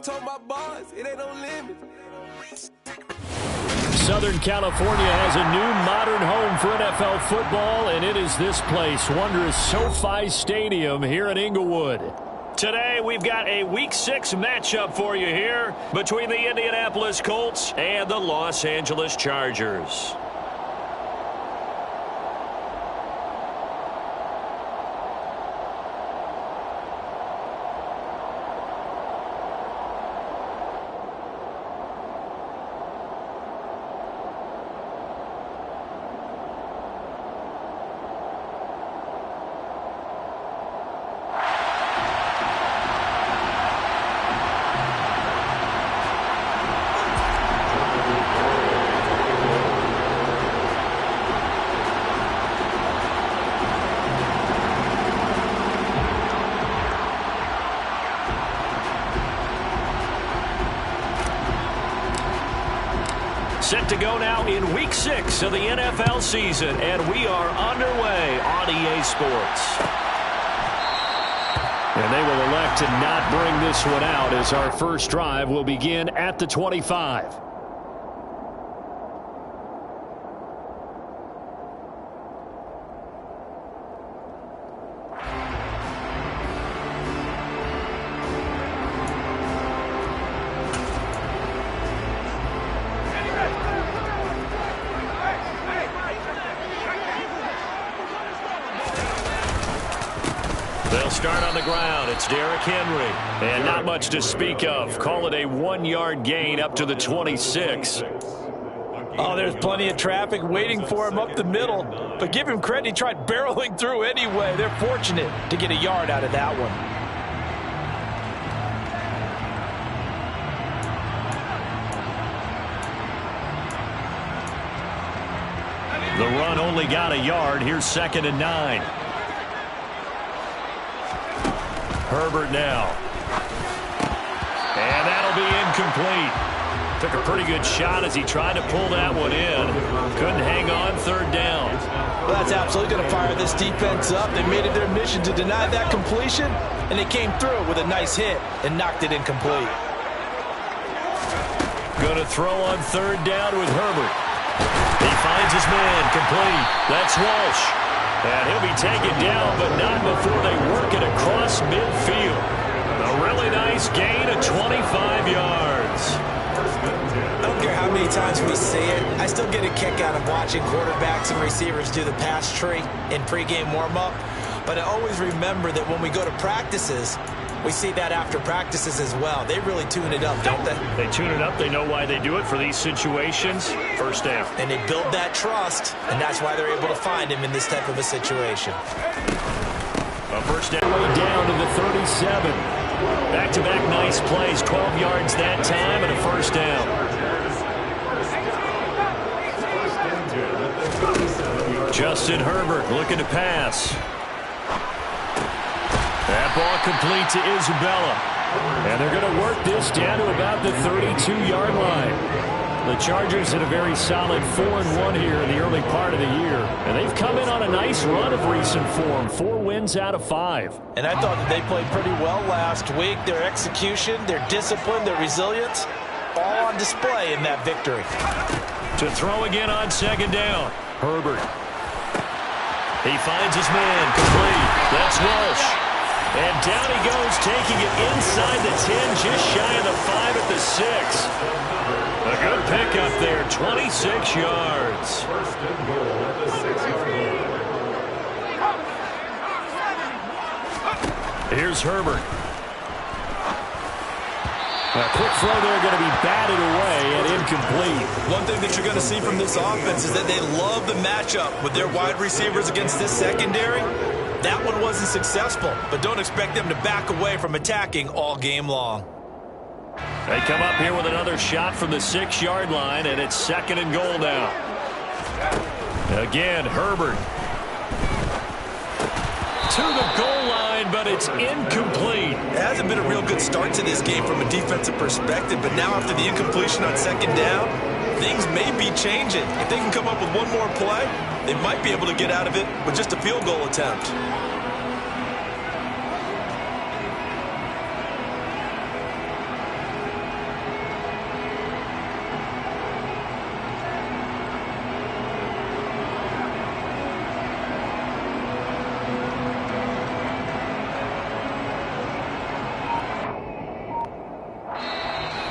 told my boss, it ain't no limit. Southern California has a new modern home for NFL football, and it is this place, wondrous SoFi Stadium here in Inglewood. Today, we've got a Week 6 matchup for you here between the Indianapolis Colts and the Los Angeles Chargers. Set to go now in Week 6 of the NFL season, and we are underway on EA Sports. And they will elect to not bring this one out as our first drive will begin at the 25. They'll start on the ground. It's Derrick Henry. And not much to speak of. Call it a 1-yard gain up to the 26. Oh, there's plenty of traffic waiting for him up the middle. But give him credit, he tried barreling through anyway. They're fortunate to get a yard out of that one. The run only got a yard. Here's 2nd and 9. Herbert now. And that'll be incomplete. Took a pretty good shot as he tried to pull that one in. Couldn't hang on 3rd down. Well, that's absolutely going to fire this defense up. They made it their mission to deny that completion, and they came through with a nice hit and knocked it incomplete. Going to throw on 3rd down with Herbert. He finds his man complete. That's Walsh. And he'll be taken down, but not before they work it across midfield. A really nice gain of 25 yards. I don't care how many times we see it. I still get a kick out of watching quarterbacks and receivers do the pass tree in pregame warm-up. But I always remember that when we go to practices, we see that after practices as well. They really tune it up, don't they? They tune it up. They know why they do it for these situations. 1st down. And they build that trust, and that's why they're able to find him in this type of a situation. A 1st down. Way down to the 37. Back-to-back nice plays. 12 yards that time and a 1st down. Justin Herbert looking to pass. That ball complete to Isabella. And they're going to work this down to about the 32-yard line. The Chargers in a very solid 4-1 here in the early part of the year. And they've come in on a nice run of recent form. 4 wins out of 5. And I thought that they played pretty well last week. Their execution, their discipline, their resilience, all on display in that victory. To throw again on 2nd down. Herbert. He finds his man complete. That's Walsh. And down he goes, taking it inside the 10, just shy of the 5 at the 6. A good pickup there, 26 yards. Here's Herbert. A quick throw there going to be batted away and incomplete. One thing that you're going to see from this offense is that they love the matchup with their wide receivers against this secondary. That one wasn't successful, but don't expect them to back away from attacking all game long. They come up here with another shot from the 6-yard line, and it's 2nd and goal now. Again, Herbert. To the goal line, but it's incomplete. It hasn't been a real good start to this game from a defensive perspective, but now after the incompletion on 2nd down, things may be changing. If they can come up with one more play, they might be able to get out of it with just a field goal attempt.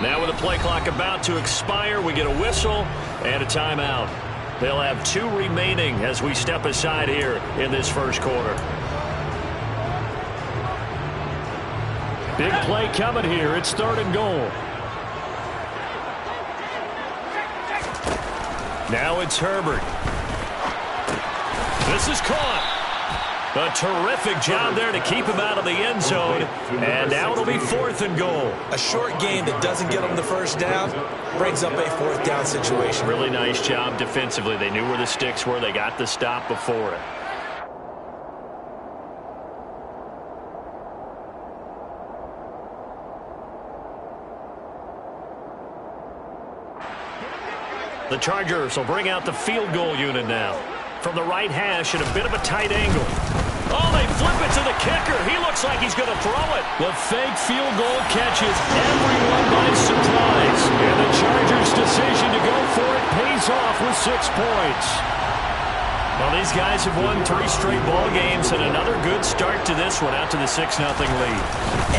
Now with the play clock about to expire, we get a whistle and a timeout. They'll have 2 remaining as we step aside here in this first quarter. Big play coming here. It's 3rd and goal. Now it's Herbert. This is caught. A terrific job there to keep him out of the end zone. And now it'll be 4th and goal. A short game that doesn't get them the first down brings up a 4th down situation. Really nice job defensively. They knew where the sticks were. They got the stop before it. The Chargers will bring out the field goal unit now. From the right hash at a bit of a tight angle. Oh, they flip it to the kicker. He looks like he's going to throw it. The fake field goal catches everyone by surprise. And the Chargers' decision to go for it pays off with 6 points. Well, these guys have won 3 straight ball games and another good start to this one out to the 6-0 lead.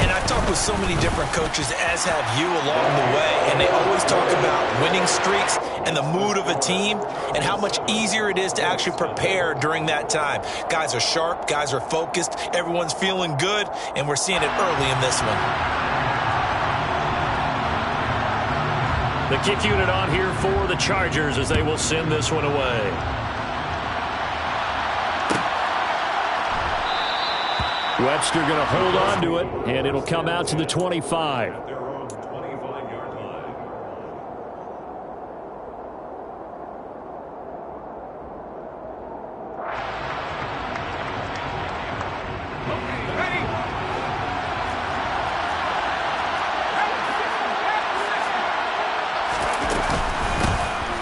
And I've talked with so many different coaches, as have you, along the way, and they always talk about winning streaks and the mood of a team and how much easier it is to actually prepare during that time. Guys are sharp, guys are focused, everyone's feeling good, and we're seeing it early in this one. The kick unit on here for the Chargers as they will send this one away. Webster going to hold on to it, and it'll come out to the 25.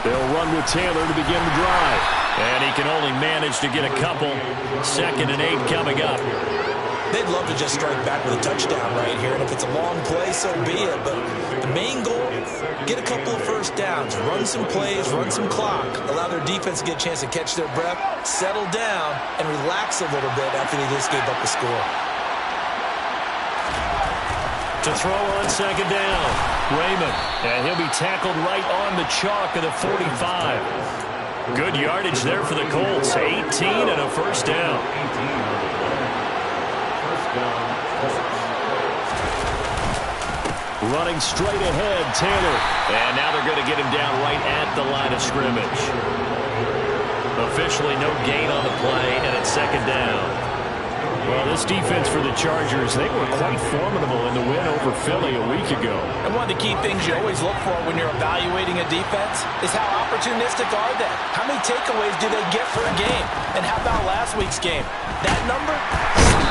They'll run with Taylor to begin the drive. And he can only manage to get a couple. 2nd and 8 coming up. They'd love to just strike back with a touchdown right here, and if it's a long play, so be it. But the main goal, get a couple of first downs, run some plays, run some clock, allow their defense to get a chance to catch their breath, settle down, and relax a little bit after they just gave up the score. To throw on 2nd down, Raymond, and he'll be tackled right on the chalk of the 45. Good yardage there for the Colts, 18 and a first down. Running straight ahead, Taylor. And now they're going to get him down right at the line of scrimmage. Officially no gain on the play, and it's 2nd down. Well, this defense for the Chargers, they were quite formidable in the win over Philly a week ago. And one of the key things you always look for when you're evaluating a defense is how opportunistic are they? How many takeaways do they get per game? And how about last week's game? That number?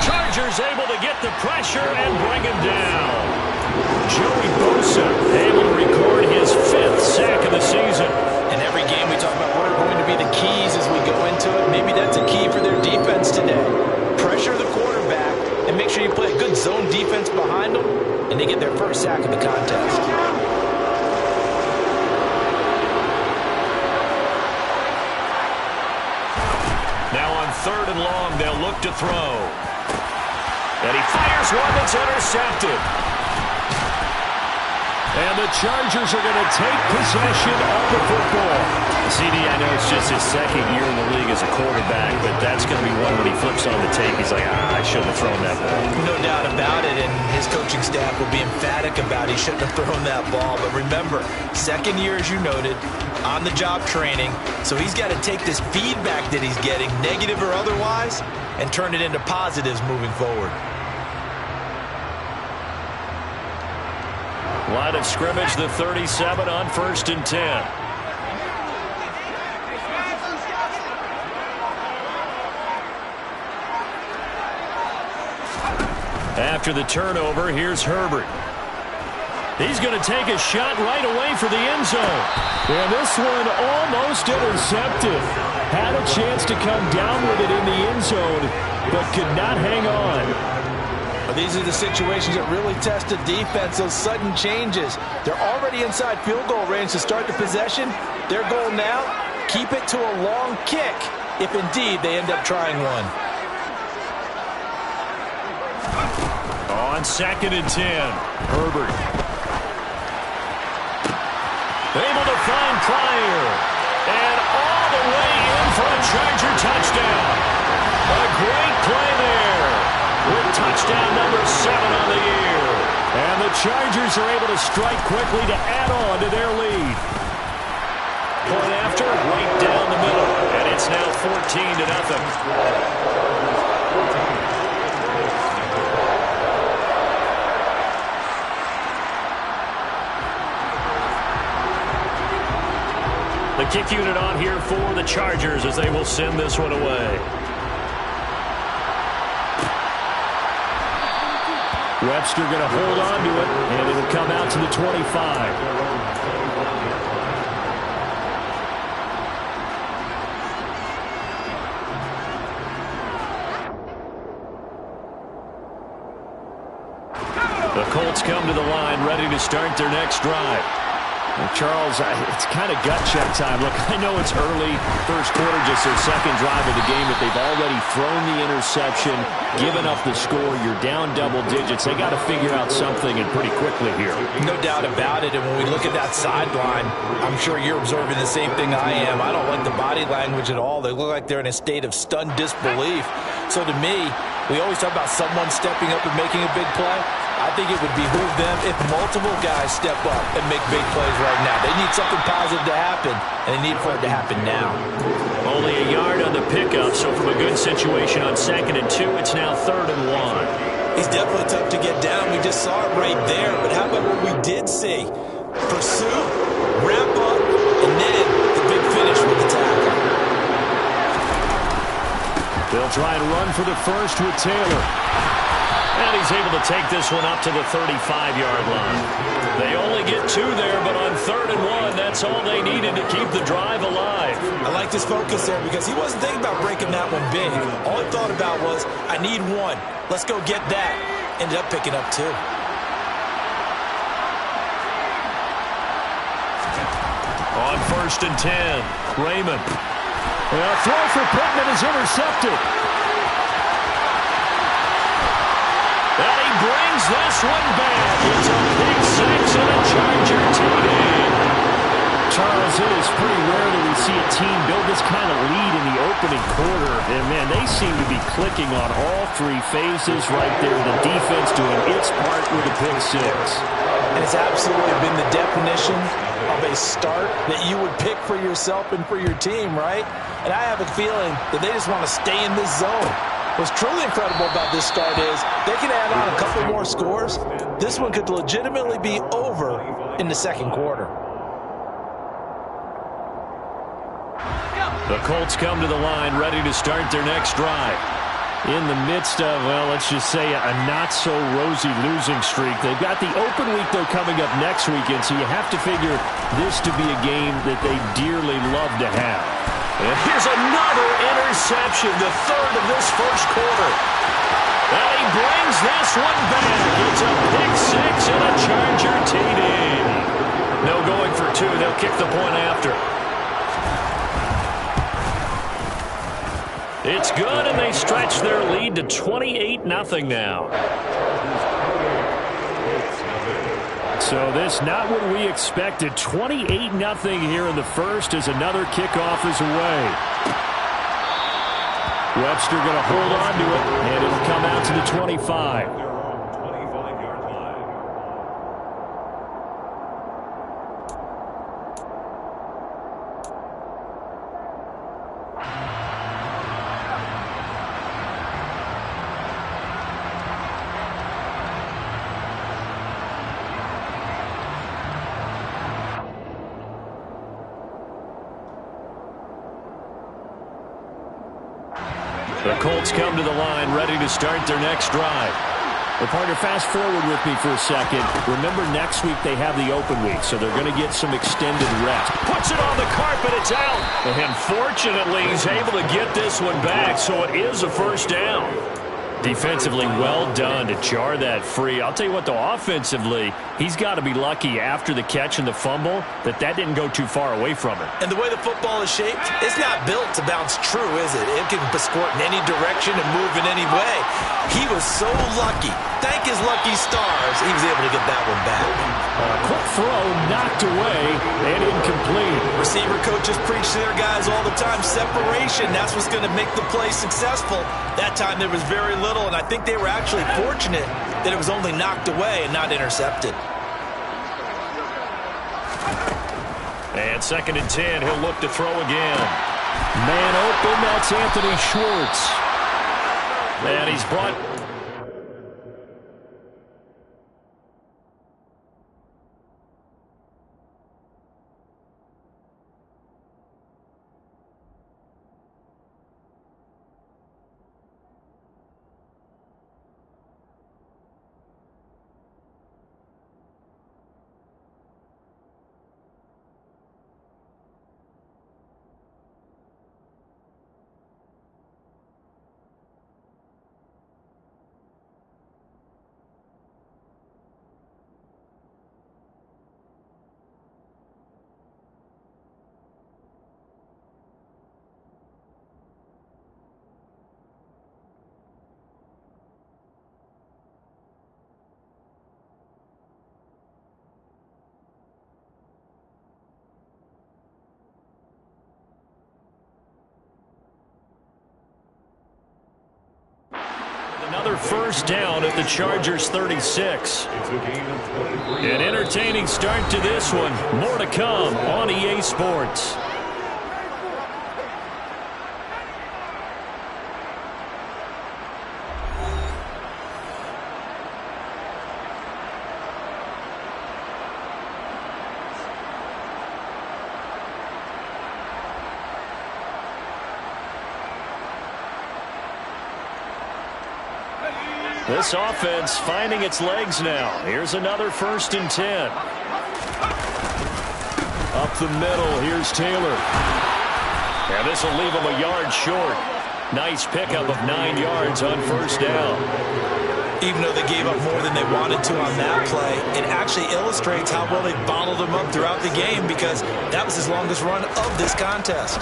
Chargers able to get the pressure and bring him down. Joey Bosa able to record his 5th sack of the season. In every game we talk about what are going to be the keys as we go into it. Maybe that's a key for their defense today. Pressure the quarterback and make sure you play a good zone defense behind them, and they get their first sack of the contest. Now on 3rd and long, they'll look to throw. And he fires one that's intercepted. And the Chargers are going to take possession of the football. CD, I know it's just his 2nd year in the league as a quarterback, but that's going to be one when he flips on the tape. He's like, I shouldn't have thrown that ball. No doubt about it, and his coaching staff will be emphatic about he shouldn't have thrown that ball. But remember, 2nd year, as you noted, on-the-job training. So he's got to take this feedback that he's getting, negative or otherwise, and turn it into positives moving forward. Line of scrimmage, the 37 on 1st and 10. After the turnover, here's Herbert. He's going to take a shot right away for the end zone. And this one almost intercepted. Had a chance to come down with it in the end zone, but could not hang on. These are the situations that really test the defense, those sudden changes. They're already inside field goal range to start the possession. Their goal now, keep it to a long kick, if indeed they end up trying one. On 2nd and 10, Herbert. Able to find Pryor. And all the way in for a Charger touchdown. A great play there. With touchdown number 7 on the year. And the Chargers are able to strike quickly to add on to their lead. Point after, right down the middle. And it's now 14-0. The kick unit on here for the Chargers as they will send this one away. Webster going to hold on to it, and it'll come out to the 25. The Colts come to the line, ready to start their next drive. Well, Charles, it's kind of gut check time. Look, I know it's early, first quarter, just their second drive of the game, but they've already thrown the interception, given up the score. You're down double digits. They got to figure out something, and pretty quickly here. No doubt about it, and when we look at that sideline, I'm sure you're observing the same thing I am. I don't like the body language at all. They look like they're in a state of stunned disbelief. So to me, we always talk about someone stepping up and making a big play. I think it would behoove them if multiple guys step up and make big plays right now. They need something positive to happen, and they need for it to happen now. Only a yard on the pickup, so from a good situation on 2nd and 2, it's now 3rd and 1. He's definitely tough to get down. We just saw it right there. But how about what we did see? Pursuit, wrap up, and then the big finish with the tackle. They'll try and run for the first with Taylor. And he's able to take this one up to the 35-yard line. They only get 2 there, but on 3rd and 1, that's all they needed to keep the drive alive. I like his focus there because he wasn't thinking about breaking that one big. All he thought about was, I need 1. Let's go get that. Ended up picking up 2. On 1st and 10, Raymond. A throw for Pittman is intercepted. And he brings this one back. It's a big 6 and a Charger TD. Charles, it is pretty rare that we see a team build this kind of lead in the opening quarter. And, man, they seem to be clicking on all 3 phases right there. The defense doing its part with a pick 6. And it's absolutely been the definition of a start that you would pick for yourself and for your team, right? And I have a feeling that they just want to stay in this zone. What's truly incredible about this start is they can add on a couple more scores. This one could legitimately be over in the 2nd quarter. The Colts come to the line, ready to start their next drive. In the midst of, well, let's just say a not-so-rosy losing streak. They've got the open week, though, coming up next weekend, so you have to figure this to be a game that they dearly love to have. And here's another interception, the 3rd of this first quarter. And he brings this one back. It's a pick 6 and a Charger TD. No going for 2. They'll kick the point after. It's good, and they stretch their lead to 28-0 now. So this not what we expected. 28-0 here in the first as another kickoff is away. Webster going to hold on to it, and it'll come out to the 25. The Colts come to the line, ready to start their next drive. Well, partner, fast forward with me for a second. Remember, next week they have the open week, so they're going to get some extended rest. Puts it on the carpet, it's out. And fortunately, he's able to get this one back, so it is a first down. Defensively, well done to jar that free. I'll tell you what, though, offensively, he's got to be lucky after the catch and the fumble that didn't go too far away from him. And the way the football is shaped, it's not built to bounce true, is it? It can squirt in any direction and move in any way. He was so lucky. Thank his lucky stars he was able to get that one back. Quick throw knocked away and incomplete. Receiver coaches preach to their guys all the time. Separation, that's what's going to make the play successful. That time there was very little, and I think they were actually fortunate that it was only knocked away and not intercepted. And 2nd and 10, he'll look to throw again. Man open, that's Anthony Schwartz. And he's brought... Another first down at the Chargers 36. An entertaining start to this one. More to come on EA Sports. This offense finding its legs now. Here's another 1st and 10. Up the middle, here's Taylor. And this will leave him a yard short. Nice pickup of 9 yards on 1st down. Even though they gave up more than they wanted to on that play, it actually illustrates how well they bottled them up throughout the game, because that was his longest run of this contest.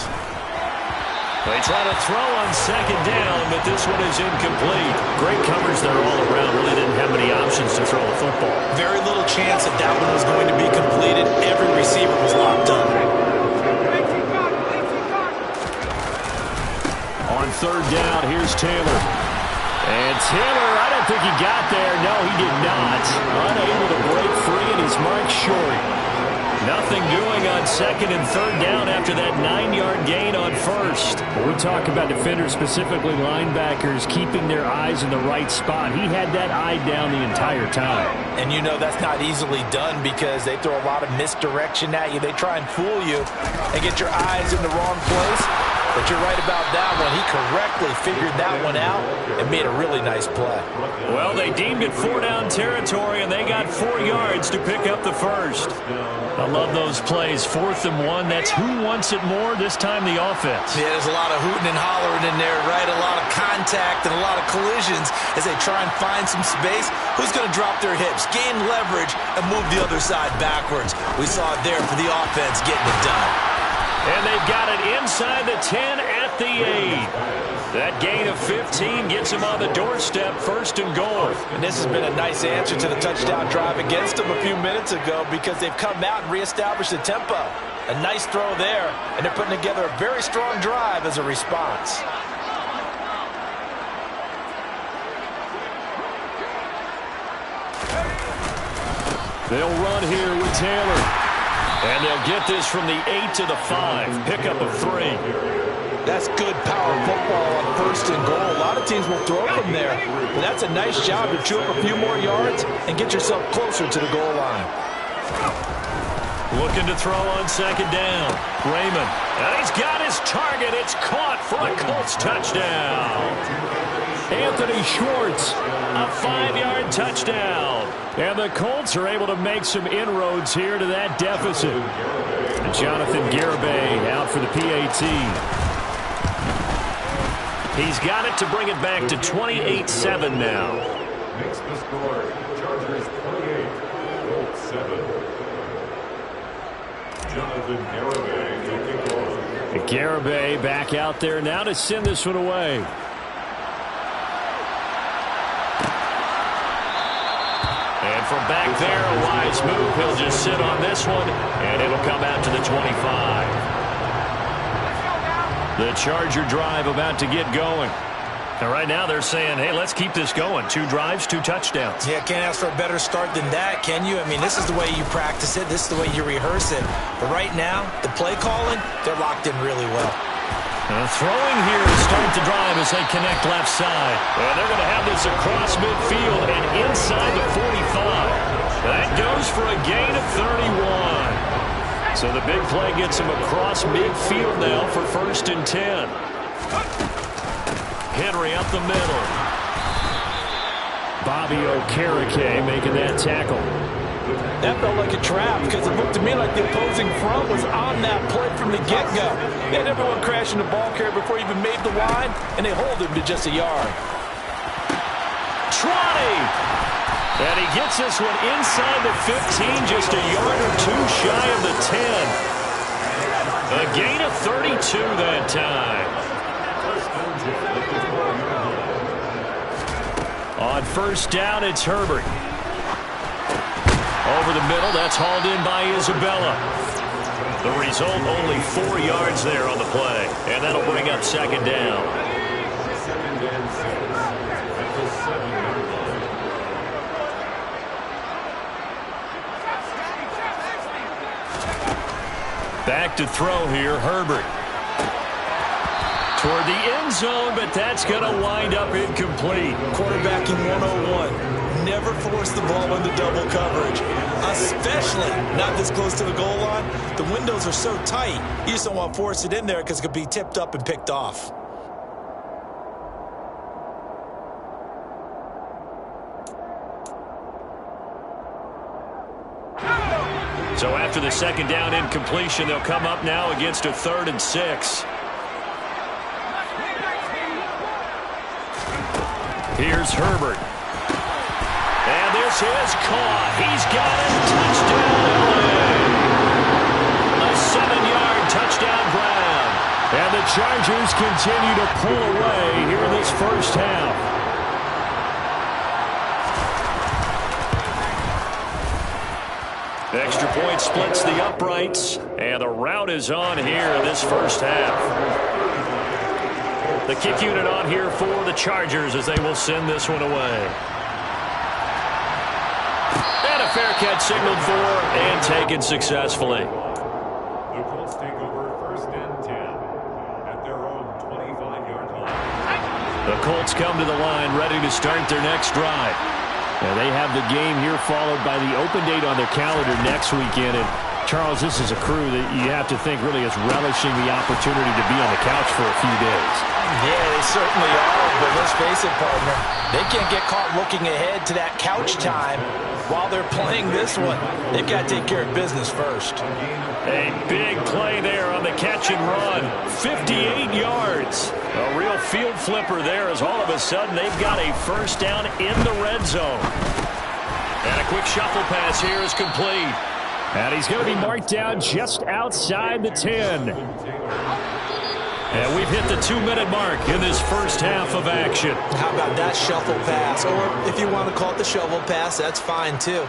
They try to throw on 2nd down, but this one is incomplete. Great coverage there all around. Really didn't have many options to throw the football. Very little chance that that one was going to be completed. Every receiver was locked up. On 3rd down, here's Taylor. And Taylor, I don't think he got there. No, he did not. Unable to break free, and he's marked short. Nothing doing on 2nd and 3rd down after that 9-yard gain on 1st. When we talk about defenders, specifically linebackers, keeping their eyes in the right spot, he had that eye down the entire time. And you know that's not easily done, because they throw a lot of misdirection at you. They try and fool you and get your eyes in the wrong place. But you're right about that one. He correctly figured that one out and made a really nice play. Well, they deemed it 4-down territory, and they got 4 yards to pick up the 1st. I love those plays. 4th and 1. That's who wants it more, this time the offense. Yeah, there's a lot of hooting and hollering in there, right? A lot of contact and a lot of collisions as they try and find some space. Who's going to drop their hips, gain leverage, and move the other side backwards? We saw it there for the offense getting it done. And they've got it inside the 10 at the 8. That gain of 15 gets him on the doorstep, 1st and goal. And this has been a nice answer to the touchdown drive against them a few minutes ago, because they've come out and reestablished the tempo. A nice throw there, and they're putting together a very strong drive as a response. They'll run here with Taylor. And they'll get this from the 8 to the 5. Pickup of 3. That's good power football on 1st and goal. A lot of teams will throw from there. But that's a nice job to chew up a few more yards and get yourself closer to the goal line. Looking to throw on 2nd down. Raymond. And he's got his target. It's caught for a Colts touchdown. Anthony Schwartz, a 5-yard touchdown. And the Colts are able to make some inroads here to that deficit. And Jonathan Garibay out for the PAT. He's got it to bring it back to 28-7 now. Makes the score, Chargers 28, Colts 7. Jonathan Garibay taking over. Garibay back out there now to send this one away. And from back there, a wise move. He'll just sit on this one, and it'll come out to the 25. The Charger drive about to get going. And right now they're saying, hey, let's keep this going. 2 drives, 2 touchdowns. Yeah, can't ask for a better start than that, can you? I mean, this is the way you practice it. This is the way you rehearse it. But right now, the play calling, they're locked in really well. Throwing here to start the drive as they connect left side. And they're going to have this across midfield and inside the 45. That goes for a gain of 31. So the big play gets him across midfield now for 1st and 10. Henry up the middle. Bobby Okereke making that tackle. That felt like a trap because it looked to me like the opposing front was on that play from the get-go. They had everyone crashing the ball carrier before he even made the line, and they hold him to just a yard. Trotty! And he gets this one inside the 15, just a yard or 2 shy of the 10. A gain of 32 that time. On 1st down, it's Herbert. Over the middle, that's hauled in by Isabella. The result, only 4 yards there on the play. And that'll bring up 2nd down. Back to throw here, Herbert. Toward the end zone, but that's going to wind up incomplete. Quarterbacking 101. Never force the ball into double coverage, especially not this close to the goal line. The windows are so tight, you just don't want to force it in there because it could be tipped up and picked off. So after the 2nd down incompletion, they'll come up now against a 3rd and 6. Here's Herbert. And this is caught. He's got it. Touchdown, LA. A 7-yard touchdown grab. And the Chargers continue to pull away here in this 1st half. Extra point splits the uprights. And the route is on here in this 1st half. The kick unit on here for the Chargers as they will send this one away. And a fair catch signaled for and taken successfully. The Colts take over 1st and 10 at their own 25-yard line. The Colts come to the line ready to start their next drive. And they have the game here followed by the open date on their calendar next weekend. And Charles, this is a crew that you have to think really is relishing the opportunity to be on the couch for a few days. Yeah, they certainly are, but let's face it, partner. They can't get caught looking ahead to that couch time while they're playing this one. They've got to take care of business first. A big play there on the catch and run. 58 yards. A real field flipper there as all of a sudden they've got a 1st down in the red zone. And a quick shuffle pass here is complete. And he's going to be marked down just outside the 10. And we've hit the 2-minute mark in this 1st half of action. How about that shuffle pass? Or if you want to call it the shovel pass, that's fine too.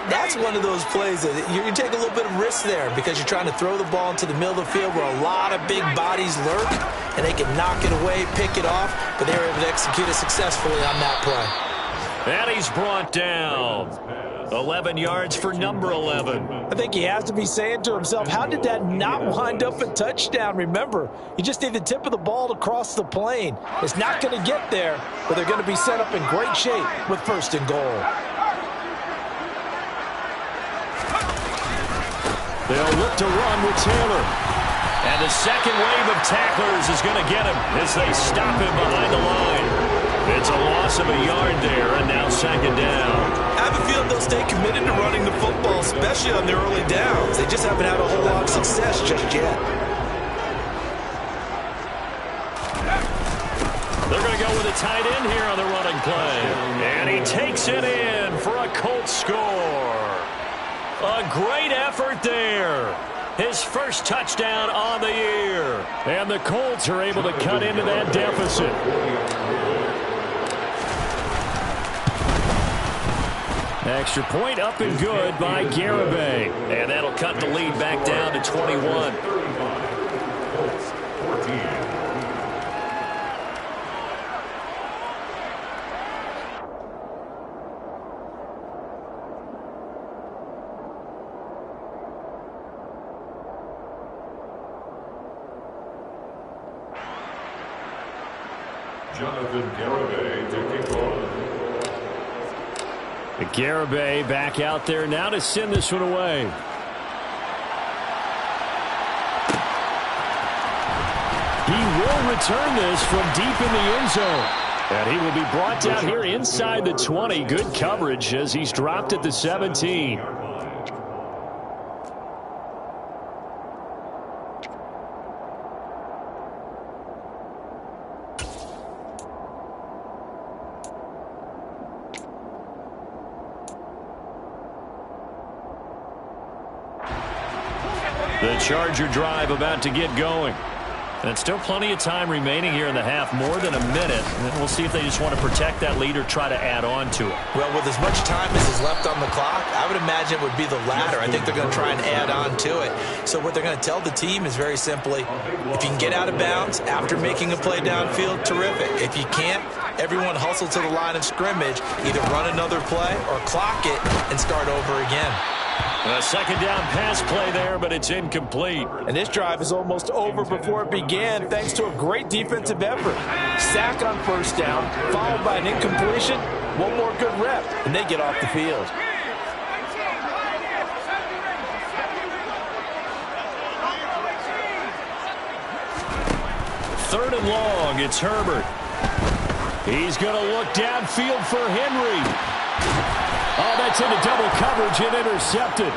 That's one of those plays that you take a little bit of risk there because you're trying to throw the ball into the middle of the field where a lot of big bodies lurk, and they can knock it away, pick it off, but they were able to execute it successfully on that play. And he's brought down. 11 yards for number 11. I think he has to be saying to himself, how did that not wind up a touchdown? Remember, you just need the tip of the ball to cross the plane. It's not going to get there, but they're going to be set up in great shape with 1st and goal. They'll look to run with Taylor. And the second wave of tacklers is going to get him as they stop him behind the line. It's a loss of a yard there, and now 2nd down. I have a feeling they'll stay committed to running the football, especially on their early downs. They just haven't had a whole lot of success just yet. They're going to go with a tight end here on the running play. And he takes it in for a Colts score. A great effort there. His 1st touchdown on the year. And the Colts are able to cut into that deficit. Extra point up and good by Garibay. And that'll cut the lead back down to 21. 14. Jonathan Garibay taking on. Garibay back out there now to send this one away. He will return this from deep in the end zone. And he will be brought down here inside the 20. Good coverage as he's dropped at the 17. The Charger drive about to get going. And still plenty of time remaining here in the half, more than a minute. And we'll see if they just want to protect that lead or try to add on to it. Well, with as much time as is left on the clock, I would imagine it would be the latter. I think they're going to try and add on to it. So what they're going to tell the team is very simply, if you can get out of bounds after making a play downfield, terrific. If you can't, everyone hustle to the line of scrimmage, either run another play or clock it and start over again. A second down pass play there, but it's incomplete. And this drive is almost over before it began, thanks to a great defensive effort. Sack on first down, followed by an incompletion. One more good rep, and they get off the field. Third and long, it's Herbert. He's going to look downfield for Henry. Oh, that's into double coverage and intercepted.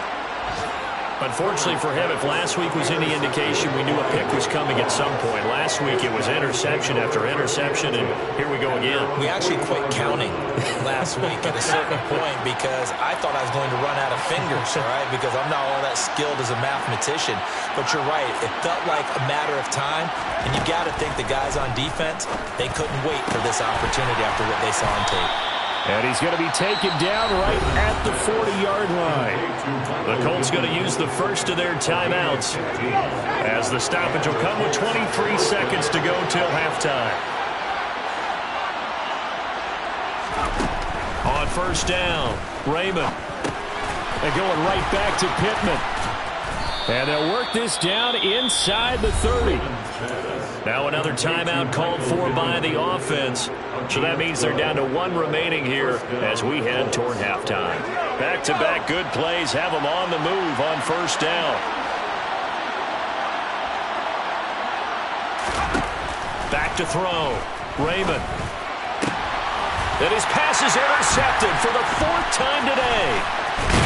Unfortunately for him, if last week was any indication, we knew a pick was coming at some point. Last week it was interception after interception, and here we go again. We actually quit counting last week at a certain point because I thought I was going to run out of fingers, all right, because I'm not all that skilled as a mathematician. But you're right, it felt like a matter of time, and you got to think the guys on defense, they couldn't wait for this opportunity after what they saw on tape. And he's going to be taken down right at the 40-yard line. The Colts going to use the first of their timeouts as the stoppage will come with 23 seconds to go till halftime. On first down, Raymond. And going right back to Pittman. And they'll work this down inside the 30. Now another timeout called for by the offense. So that means they're down to one remaining here as we head toward halftime. Back-to-back good plays have them on the move on first down. Back to throw. Raymond. And his pass is intercepted for the fourth time today.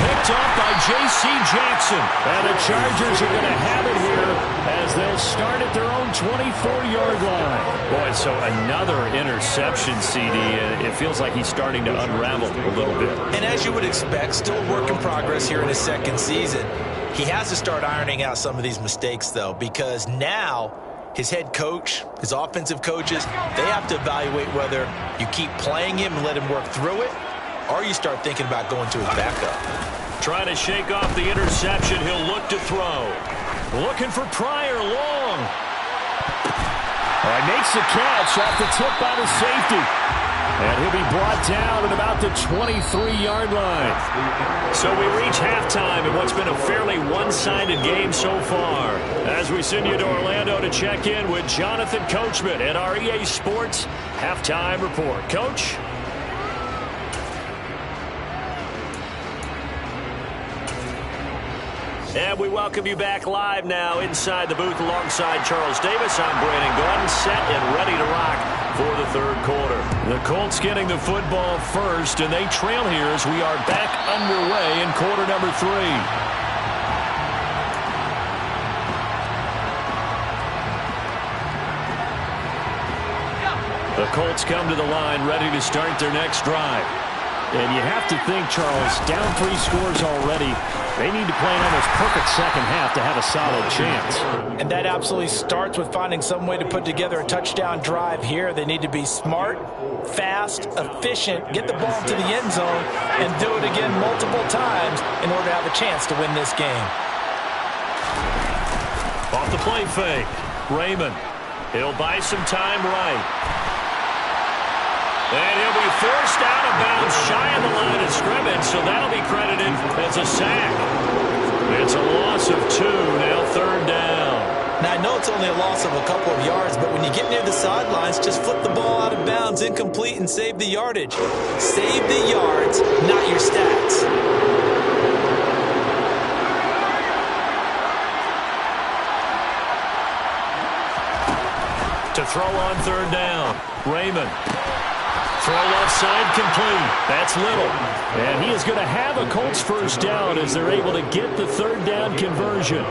Picked off by J.C. Jackson. And the Chargers are going to have it here as they'll start at their own 24-yard line. Boy, so another interception, CD. It feels like he's starting to unravel a little bit. And as you would expect, still a work in progress here in his second season. He has to start ironing out some of these mistakes, though, because now his head coach, his offensive coaches, they have to evaluate whether you keep playing him and let him work through it, or you start thinking about going to his backup. Trying to shake off the interception. He'll look to throw. Looking for Pryor long. Makes the catch off the tip by the safety. And he'll be brought down at about the 23-yard line. So we reach halftime in what's been a fairly one-sided game so far. As we send you to Orlando to check in with Jonathan Coachman at our EA Sports Halftime Report. Coach? And we welcome you back live now inside the booth alongside Charles Davis. I'm Brandon Gordon, set and ready to rock for the third quarter. The Colts getting the football first, and they trail here as we are back underway in quarter number 3. The Colts come to the line ready to start their next drive. And you have to think, Charles, down 3 scores already. They need to play an almost perfect second half to have a solid chance. And that absolutely starts with finding some way to put together a touchdown drive here. They need to be smart, fast, efficient, get the ball to the end zone, and do it again multiple times in order to have a chance to win this game. Off the play fake. Raymond. He'll buy some time right. And he'll be forced out of bounds shy of the line of scrimmage, so that'll be credited as a sack. It's a loss of 2, now 3rd down. Now, I know it's only a loss of a couple of yards, but when you get near the sidelines, just flip the ball out of bounds, incomplete, and save the yardage. Save the yards, not your stats. To throw on 3rd down, Raymond. Throw left side complete. That's Little. And he is going to have a Colts 1st down as they're able to get the 3rd down conversion.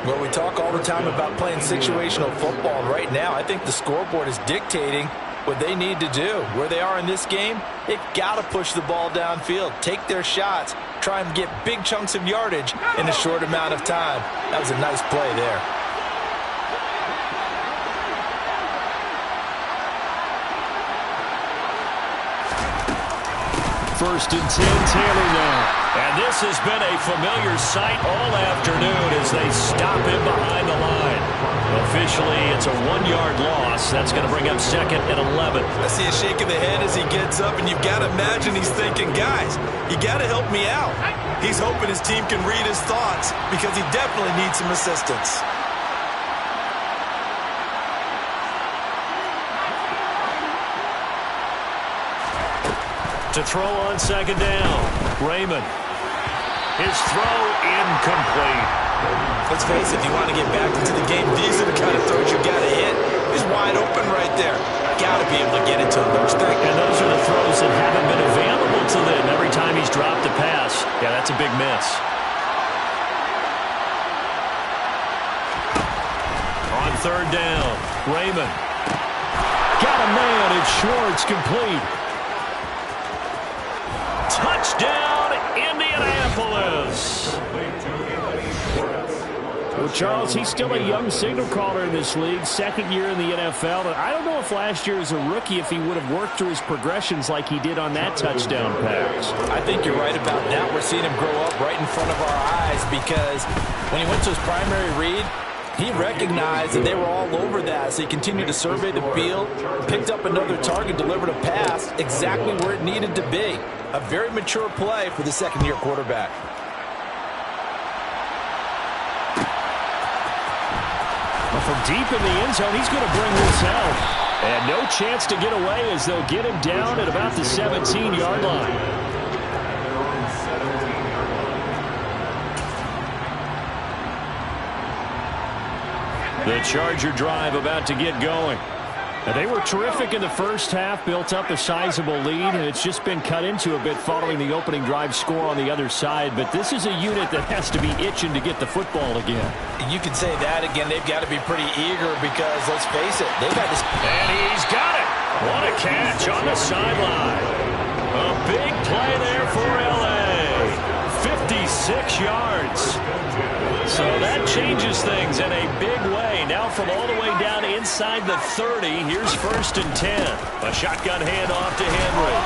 Well, we talk all the time about playing situational football. And right now, I think the scoreboard is dictating what they need to do. Where they are in this game, they've got to push the ball downfield, take their shots, try and get big chunks of yardage in a short amount of time. That was a nice play there. 1st and 10, Taylor now. And this has been a familiar sight all afternoon as they stop him behind the line. Officially, it's a 1-yard loss. That's going to bring up 2nd and 11. I see a shake of the head as he gets up, and you've got to imagine he's thinking, guys, you got to help me out. He's hoping his team can read his thoughts because he definitely needs some assistance. To throw on 2nd down, Raymond. His throw incomplete. Let's face it, if you want to get back into the game, these are the kind of throws you got to hit. He's wide open right there. Got to be able to get it to him, don't you think? And those are the throws that haven't been available to them every time he's dropped a pass. Yeah, that's a big miss. On 3rd down, Raymond. Got a man. It's Schwartz, complete. Touchdown, Indianapolis. Well, Charles, he's still a young signal caller in this league, 2nd year in the NFL. And I don't know if last year as a rookie if he would have worked through his progressions like he did on that touchdown pass. I think you're right about that. We're seeing him grow up right in front of our eyes because when he went to his primary read, he recognized that they were all over that, so he continued to survey the field, picked up another target, delivered a pass exactly where it needed to be. A very mature play for the 2nd-year quarterback. From deep in the end zone, he's going to bring this out. And no chance to get away as they'll get him down at about the 17-yard line. The Charger drive about to get going. Now, they were terrific in the 1st half, built up a sizable lead, and it's just been cut into a bit following the opening drive score on the other side. But this is a unit that has to be itching to get the football again. You could say that again. They've got to be pretty eager because, let's face it, they've got this. And he's got it. What a catch on the sideline. A big play there for L.A. 56 yards. So that changes things in a big way. Now from all the way down inside the 30, here's 1st and 10. A shotgun handoff to Henry.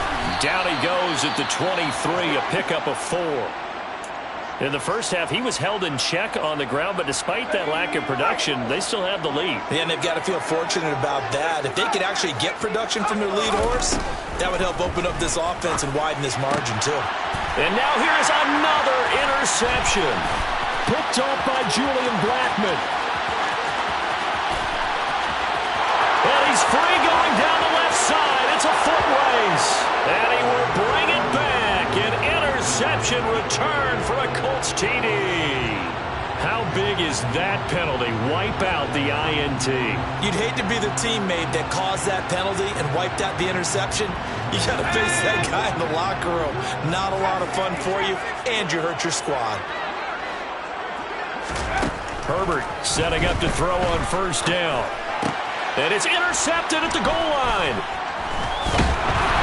Down he goes at the 23, a pickup of 4. In the 1st half, he was held in check on the ground, but despite that lack of production, they still have the lead. Yeah, and they've got to feel fortunate about that. If they could actually get production from their lead horse, that would help open up this offense and widen this margin, too. And now here's another interception. Picked off by Julian Blackmon. And he's free going down the left side. It's a foot race. And he will bring it back. An interception return for a Colts TD. How big is that penalty? Wipe out the INT. You'd hate to be the teammate that caused that penalty and wiped out the interception. You got to face that guy in the locker room. Not a lot of fun for you, and you hurt your squad. Herbert setting up to throw on 1st down. And it's intercepted at the goal line.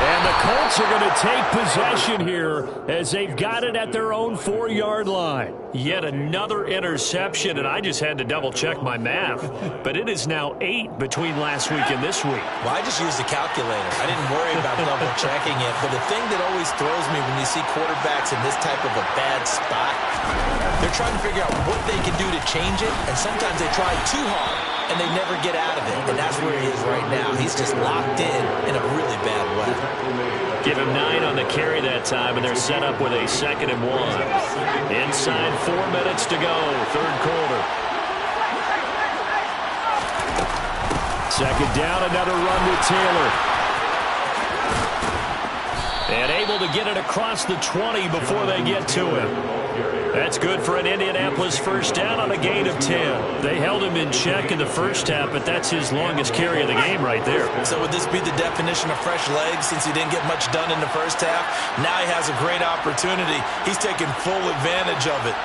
And the Colts are going to take possession here as they've got it at their own 4-yard line. Yet another interception, and I just had to double-check my math. But it is now 8 between last week and this week. Well, I just used a calculator. I didn't worry about double-checking it. But the thing that always throws me when you see quarterbacks in this type of a bad spot, they're trying to figure out what they can do to change it, and sometimes they try too hard, and they never get out of it. And that's where he is right now. He's just locked in a really bad way. Give him 9 on the carry that time, and they're set up with a 2nd and 1. Inside 4 minutes to go, third quarter. Second down, another run with Taylor. And able to get it across the 20 before they get to him. That's good for an Indianapolis first down on a gain of 10. They held him in check in the first half, but that's his longest carry of the game right there. So would this be the definition of fresh legs since he didn't get much done in the first half? Now he has a great opportunity. He's taking full advantage of it.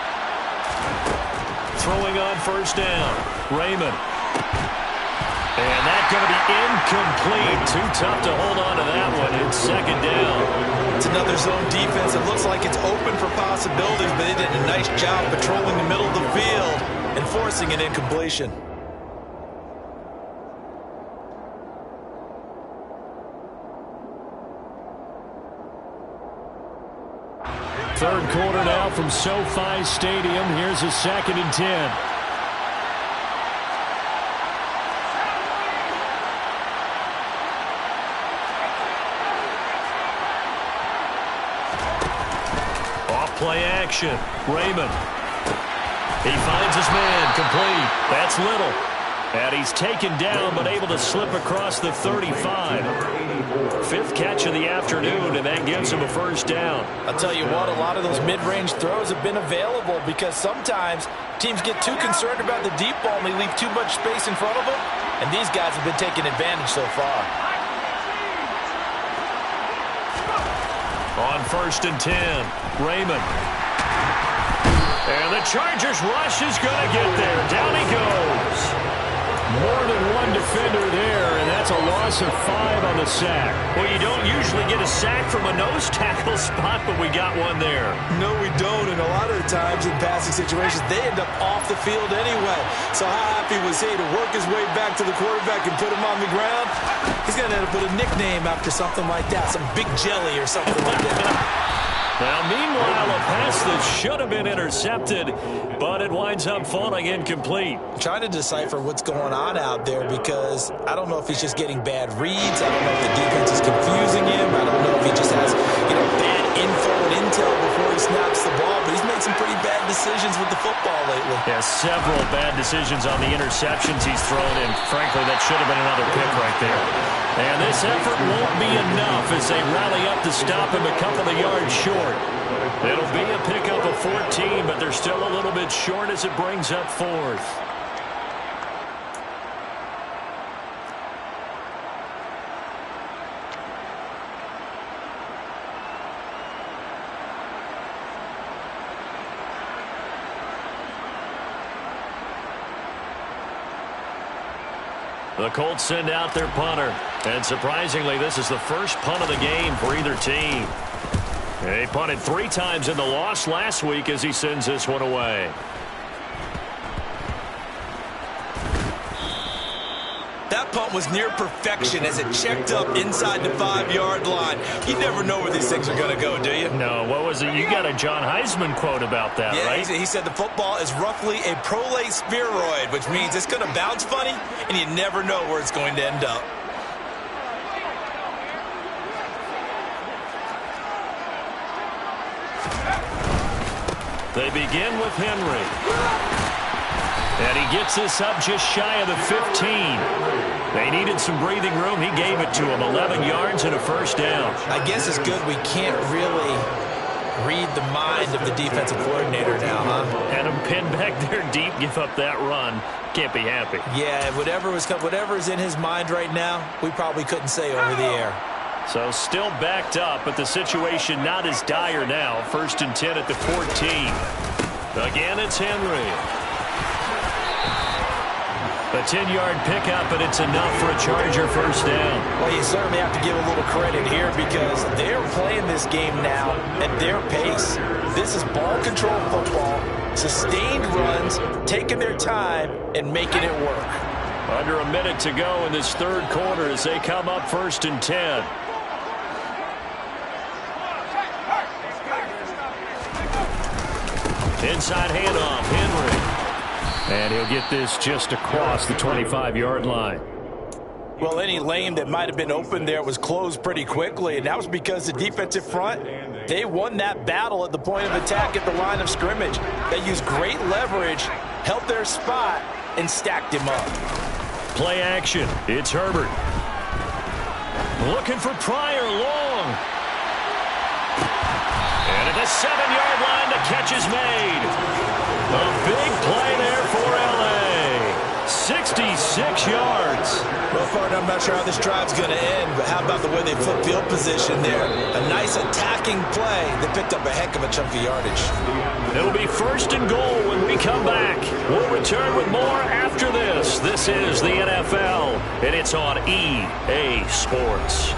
Throwing on first down, Raymond. And that's going to be incomplete. Too tough to hold on to that one. It's second down. It's another zone defense. It looks like it's open for possibilities, but they did a nice job patrolling the middle of the field and forcing an incompletion. Third quarter now from SoFi Stadium. Here's a 2nd and 10. Play action. Raymond. He finds his man. Complete. That's Little. And he's taken down but able to slip across the 35. 5th catch of the afternoon, and that gives him a first down. I'll tell you what, a lot of those mid-range throws have been available because sometimes teams get too concerned about the deep ball and they leave too much space in front of them, and these guys have been taking advantage so far. On 1st and 10, Raymond. And the Chargers rush is going to get there. Down he goes. More than one defender there, and that's a loss of 5 on the sack. Well, you don't usually get a sack from a nose tackle spot, but we got one there. No, we don't, and a lot of the times in passing situations, they end up off the field anyway. So how happy was he to work his way back to the quarterback and put him on the ground? He's going to end up with a nickname after something like that, some Big Jelly or something like that. Now, meanwhile, a pass that should have been intercepted, but it winds up falling incomplete. I'm trying to decipher what's going on out there because I don't know if he's just getting bad reads. I don't know if the defense is confusing him. I don't know if he just has, bad info and intel before he snaps the ball, but he's made some pretty bad decisions with the football lately. Yeah, several bad decisions on the interceptions he's thrown, and frankly, that should have been another pick right there. And this effort won't be enough as they rally up to stop him a couple of yards short. It'll be a pickup of 14, but they're still a little bit short as it brings up 4th. The Colts send out their punter. And surprisingly, this is the first punt of the game for either team. He punted 3 times in the loss last week as he sends this one away. That punt was near perfection as it checked up inside the 5-yard line. You never know where these things are going to go, do you? No, what was it? You got a John Heisman quote about that, right? He said the football is roughly a prolate spheroid, which means it's going to bounce funny, and you never know where it's going to end up. They begin with Henry. And he gets this up just shy of the 15. They needed some breathing room. He gave it to him. 11 yards and a first down. I guess it's good we can't really read the mind of the defensive coordinator now, huh? Had him pinned back there deep, give up that run. Can't be happy. Yeah, whatever is in his mind right now, we probably couldn't say over the air. So still backed up, but the situation not as dire now. 1st and 10 at the 14. Again, it's Henry. A 10-yard pickup, and it's enough for a Charger first down. Well, you certainly have to give a little credit here because they're playing this game now at their pace. This is ball control football, sustained runs, taking their time, and making it work. Under a minute to go in this third quarter as they come up 1st and 10. Inside handoff, Henry. And he'll get this just across the 25-yard line. Well, any lane that might have been open there was closed pretty quickly, and that was because the defensive front, they won that battle at the point of attack at the line of scrimmage. They used great leverage, held their spot, and stacked him up. Play action. It's Herbert. Looking for Pryor long. And at the 7-yard line, the catch is made. A big play there for L.A. 66 yards. Well, partner, I'm not sure how this drive's going to end, but how about the way they flip field position there? A nice attacking play that picked up a heck of a chunk of yardage. It'll be 1st and goal when we come back. We'll return with more after this. This is the NFL, and it's on EA Sports.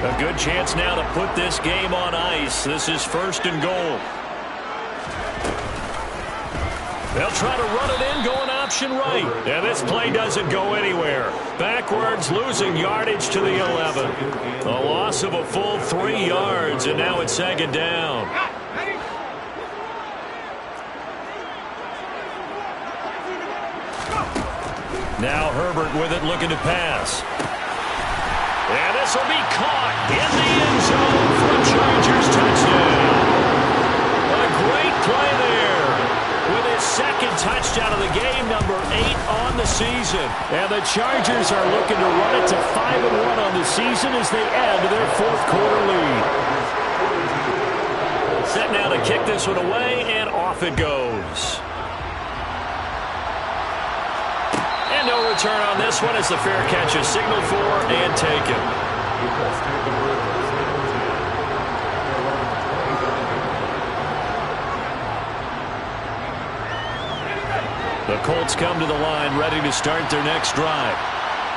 A good chance now to put this game on ice. This is 1st and goal. They'll try to run it in, going option right. And this play doesn't go anywhere. Backwards, losing yardage to the 11. A loss of a full 3 yards, and now it's 2nd down. Now Herbert with it, looking to pass. And this will be caught in the end zone for a Chargers touchdown. A great play there with his 2nd touchdown of the game, number 8 on the season. And the Chargers are looking to run it to 5-1 on the season as they add to their 4th quarter lead. Set now to kick this one away, and off it goes. And no return on this one as the fair catch is signaled for and taken. The Colts come to the line ready to start their next drive.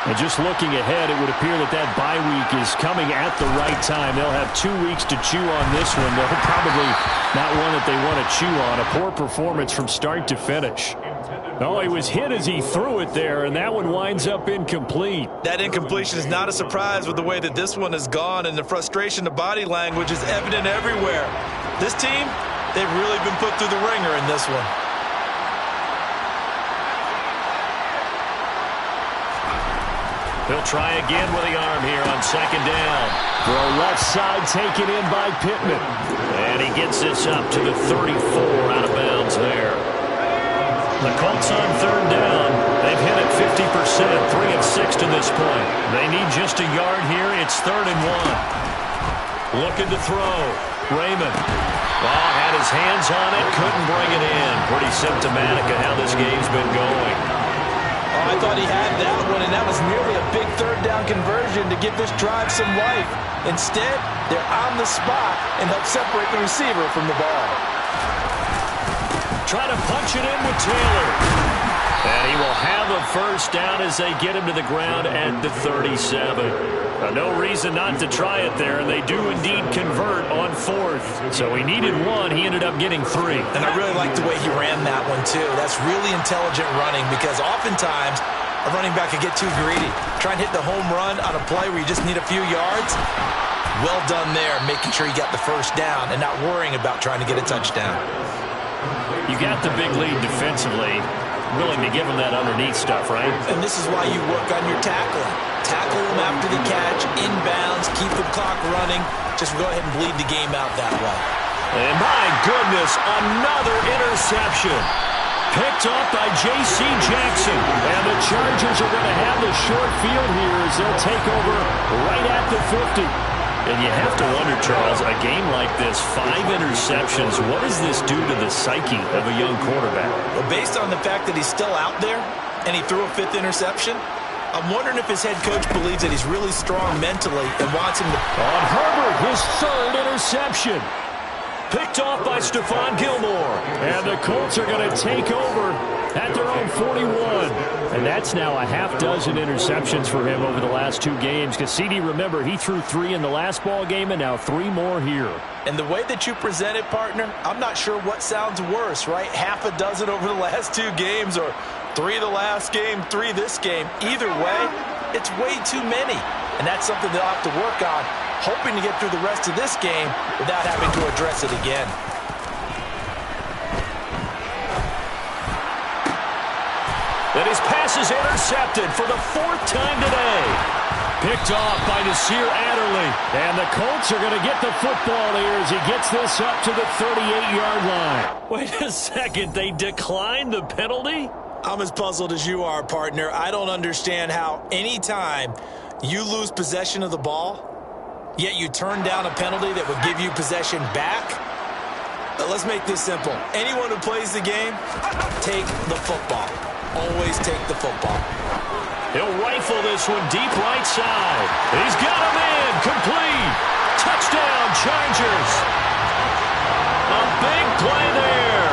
And just looking ahead, it would appear that that bye week is coming at the right time. They'll have 2 weeks to chew on this one. They'll probably not one that they want to chew on. A poor performance from start to finish. Oh, he was hit as he threw it there, and that one winds up incomplete. That incompletion is not a surprise with the way that this one has gone, and the frustration, the body language is evident everywhere. This team, they've really been put through the ringer in this one. He'll try again with the arm here on 2nd down. Throw left side taken in by Pittman. And he gets this up to the 34 out of bounds there. The Colts on 3rd down. They've hit it 50%, 3 of 6 to this point. They need just a yard here. It's 3rd and 1. Looking to throw. Raymond. Oh, had his hands on it, couldn't bring it in. Pretty symptomatic of how this game's been going. Oh, I thought he had that one, and that was nearly a big 3rd down conversion to give this drive some life. Instead, they're on the spot and help separate the receiver from the ball. Try to punch it in with Taylor. And he will have a first down as they get him to the ground at the 37. No reason not to try it there, and they do indeed convert on 4th. So he needed 1. He ended up getting 3. And I really like the way he ran that one, too. That's really intelligent running because oftentimes a running back could get too greedy. Try and hit the home run on a play where you just need a few yards. Well done there, making sure you got the first down and not worrying about trying to get a touchdown. You got the big lead defensively. Willing to give them that underneath stuff, right? And this is why you work on your tackling. Tackle them after the catch, inbounds, keep the clock running. Just go ahead and bleed the game out that way. And my goodness, another interception. Picked up by J.C. Jackson. And the Chargers are going to have the short field here as they'll take over right at the 50. And you have to wonder, Charles, a game like this, 5 interceptions, what does this do to the psyche of a young quarterback? Well, based on the fact that he's still out there and he threw a 5th interception, I'm wondering if his head coach believes that he's really strong mentally and wants him to... On Herbert, his 3rd interception. Picked off by Stephon Gilmore. And the Colts are going to take over at their own 41. And that's now a half dozen interceptions for him over the last 2 games. Because CD, remember, he threw 3 in the last ball game and now 3 more here. And the way that you present it, partner, I'm not sure what sounds worse, right? Half a dozen over the last 2 games or 3 the last game, 3 this game. Either way, it's way too many. And that's something they'll have to work on, hoping to get through the rest of this game without having to address it again. And his pass is intercepted for the 4th time today. Picked off by Nasir Adderley. And the Colts are going to get the football here as he gets this up to the 38-yard line. Wait a second, they declined the penalty? I'm as puzzled as you are, partner. I don't understand how any time you lose possession of the ball, yet you turn down a penalty that would give you possession back. Let's make this simple. Anyone who plays the game, take the football. Always take the football. He'll rifle this one deep right side. He's got a man. Complete. Touchdown, Chargers. A big play there.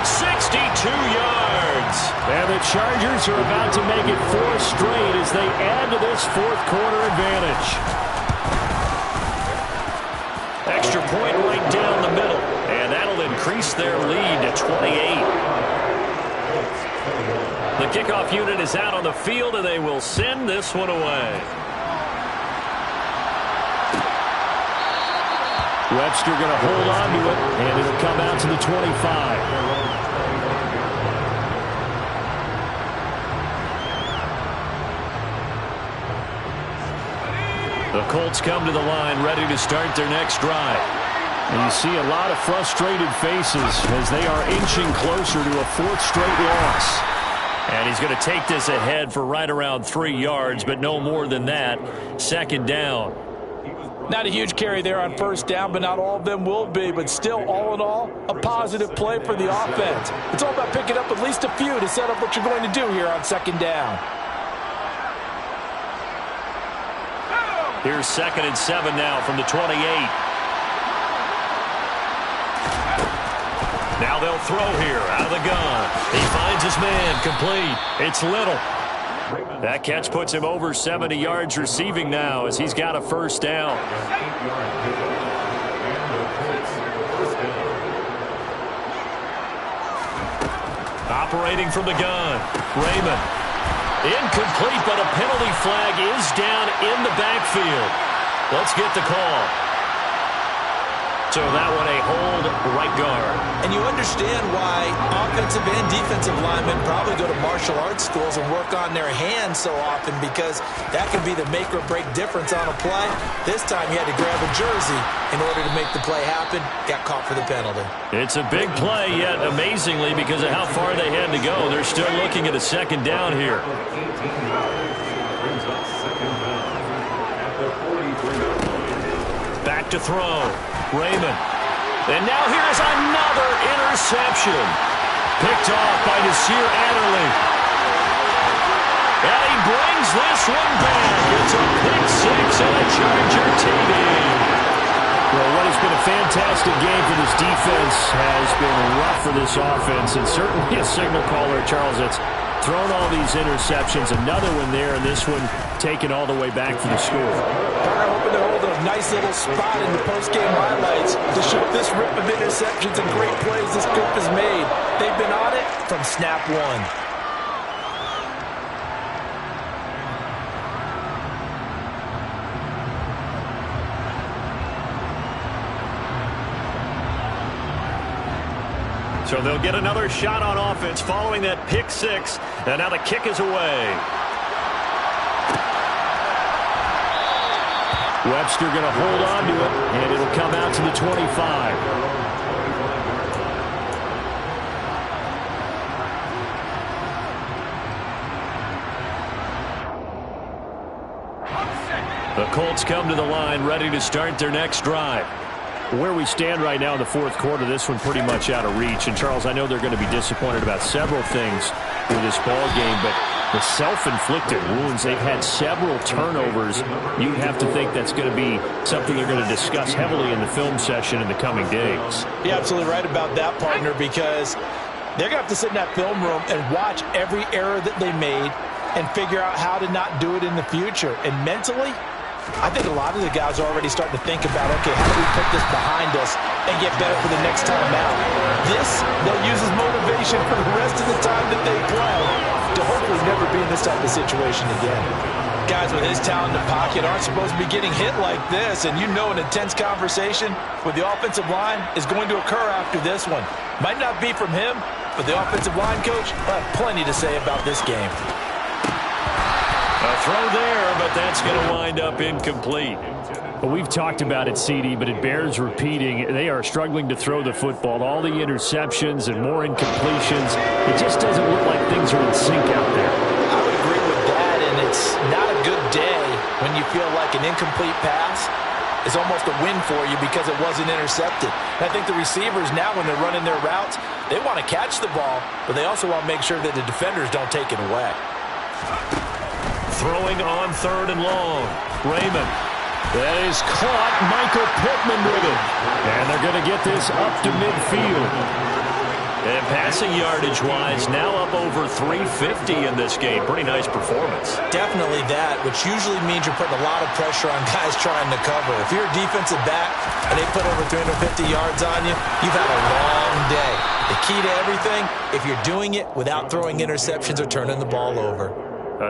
62 yards. And the Chargers are about to make it 4 straight as they add to this 4th quarter advantage. Extra point right down the middle. And that'll increase their lead to 28. The kickoff unit is out on the field, and they will send this one away. Webster going to hold on to it, and it'll come out to the 25. The Colts come to the line, ready to start their next drive. And you see a lot of frustrated faces as they are inching closer to a 4th straight loss. And he's going to take this ahead for right around 3 yards, but no more than that. 2nd down. Not a huge carry there on 1st down, but not all of them will be. But still, all in all, a positive play for the offense. It's all about picking up at least a few to set up what you're going to do here on 2nd down. Here's 2nd and 7 now from the 28. Now they'll throw here out of the gun. He finds his man. Complete. It's Little. That catch puts him over 70 yards receiving now as he's got a 1st down. Operating from the gun. Raymond. Incomplete, but a penalty flag is down in the backfield. Let's get the call. So that one a hold right guard. And you understand why offensive and defensive linemen probably go to martial arts schools and work on their hands so often, because that can be the make or break difference on a play. This time he had to grab a jersey in order to make the play happen. Got caught for the penalty. It's a big play, yet amazingly, because of how far they had to go, they're still looking at a 2nd down here. Back to throw. Raymond. And now here's another interception. Picked off by Nasir Adderley. And he brings this one back. It's a pick 6 and a Charger TD. Well, what has been a fantastic game for this defense has been rough for this offense, and certainly a signal caller, Charles, that's thrown all these interceptions. Another one there, and this one taken all the way back for the score. I'm hoping to hold a nice little spot in the post-game highlights to show this rip of interceptions and great plays this group has made. They've been on it from snap 1. So they'll get another shot on offense following that pick 6. And now the kick is away. Webster going to hold on to it, and it'll come out to the 25. The Colts come to the line, ready to start their next drive. Where we stand right now in the 4th quarter, this one pretty much out of reach. And, Charles, I know they're going to be disappointed about several things with this ball game, but The self-inflicted wounds, they've had several turnovers. You have to think that's going to be something they're going to discuss heavily in the film session in the coming days. You're absolutely right about that, partner, because they're going to have to sit in that film room and watch every error that they made and figure out how to not do it in the future. And mentally, I think a lot of the guys are already starting to think about, okay, how do we put this behind us and get better for the next time out? This, they'll use as motivation for the rest of the time that they play to hopefully never be in this type of situation again. Guys with his talent in the pocket aren't supposed to be getting hit like this, and you know an intense conversation with the offensive line is going to occur after this one. Might not be from him, but the offensive line coach will have plenty to say about this game. A throw there, but that's going to wind up incomplete. Well, we've talked about it, CD, but it bears repeating. They are struggling to throw the football. All the interceptions and more incompletions. It just doesn't look like things are in sync out there. I would agree with that, and it's not a good day when you feel like an incomplete pass is almost a win for you because it wasn't intercepted. And I think the receivers now, when they're running their routes, they want to catch the ball, but they also want to make sure that the defenders don't take it away. Throwing on 3rd and long. Raymond. That is caught. Michael Pittman with it. And they're going to get this up to midfield. And passing yardage-wise, now up over 350 in this game. Pretty nice performance. Definitely that, which usually means you're putting a lot of pressure on guys trying to cover. If you're a defensive back and they put over 350 yards on you, you've had a long day. The key to everything, if you're doing it without throwing interceptions or turning the ball over.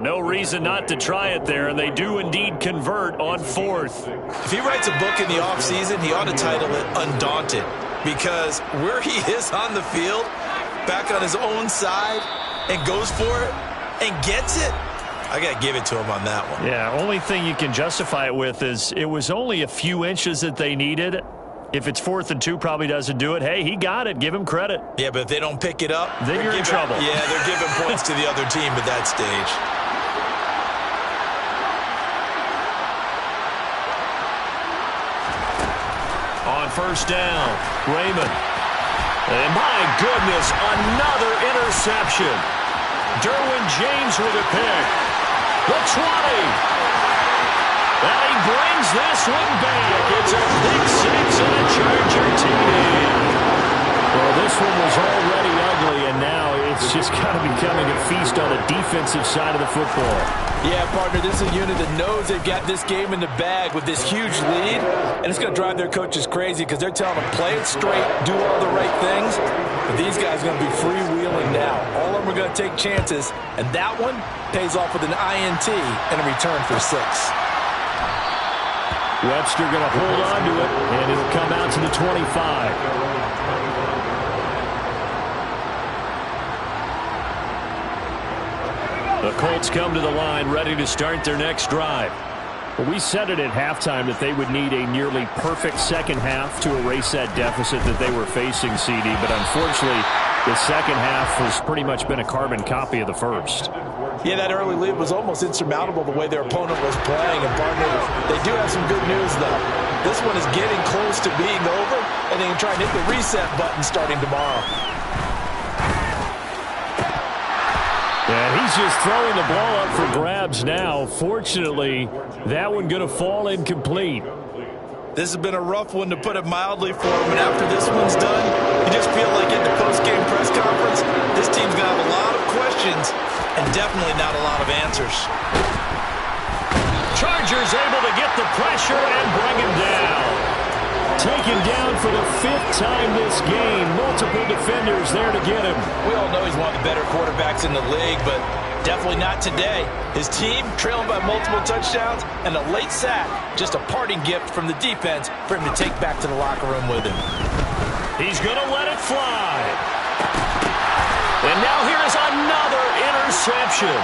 No reason not to try it there, and they do indeed convert on 4th. If he writes a book in the offseason, he ought to title it Undaunted, because where he is on the field, back on his own side, and goes for it and gets it, I got to give it to him on that one. Yeah, only thing you can justify it with is it was only a few inches that they needed. If it's 4th and 2, probably doesn't do it. Hey, he got it. Give him credit. Yeah, but if they don't pick it up, then you're in trouble. Yeah, they're giving points to the other team at that stage. On 1st down, Raymond. And my goodness, another interception. Derwin James with a pick. The 20. And he brings this one back. It's a big 6 and a Charger TD. Well, this one was already ugly, and now it's just kind of becoming a feast on the defensive side of the football. Yeah, partner, this is a unit that knows they've got this game in the bag with this huge lead, and it's going to drive their coaches crazy because they're telling them, play it straight, do all the right things, but these guys are going to be freewheeling now. All of them are going to take chances, and that one pays off with an INT and a return for 6. Webster going to hold on to it, and it'll come out to the 25. The Colts come to the line ready to start their next drive. Well, we said it at halftime that they would need a nearly perfect second half to erase that deficit that they were facing, CD, but unfortunately the second half has pretty much been a carbon copy of the first. Yeah, that early lead was almost insurmountable the way their opponent was playing, and partner, they do have some good news though. This one is getting close to being over, and they can try and hit the reset button starting tomorrow. And he's just throwing the ball up for grabs now. Fortunately, that one going to fall incomplete. This has been a rough one, to put it mildly, for him. And after this one's done, you just feel like in the post-game press conference, this team's going to have a lot of questions and definitely not a lot of answers. Chargers able to get the pressure and bring him down. Taken down for the 5th time this game. Multiple defenders there to get him. We all know he's one of the better quarterbacks in the league, but definitely not today. His team trailing by multiple touchdowns and a late sack. Just a parting gift from the defense for him to take back to the locker room with him. He's going to let it fly. And now here's another interception.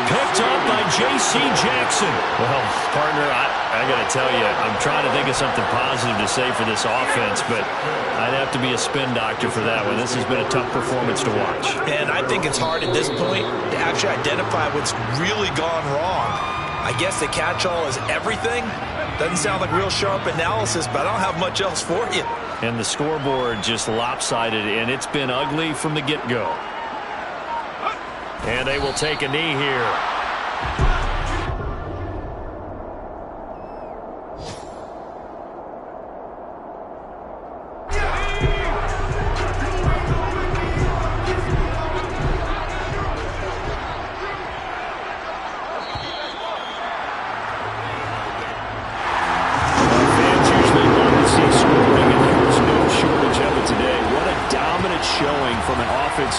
Picked up by J.C. Jackson. Well, partner, I got to tell you, I'm trying to think of something positive to say for this offense, but I'd have to be a spin doctor for that one. This has been a tough performance to watch. And I think it's hard at this point to actually identify what's really gone wrong. I guess the catch-all is everything. Doesn't sound like real sharp analysis, but I don't have much else for you. And the scoreboard just lopsided, and it's been ugly from the get-go. And they will take a knee here.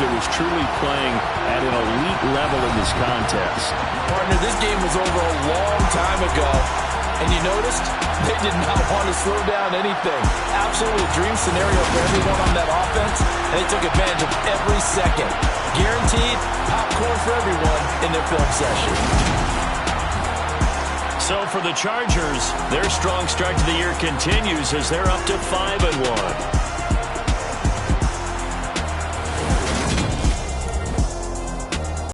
That was truly playing at an elite level in this contest. Partner, this game was over a long time ago, and you noticed they did not want to slow down anything. Absolutely a dream scenario for everyone on that offense, and they took advantage of every second. Guaranteed popcorn for everyone in their film session. So for the Chargers, their strong start to the year continues as they're up to 5-1.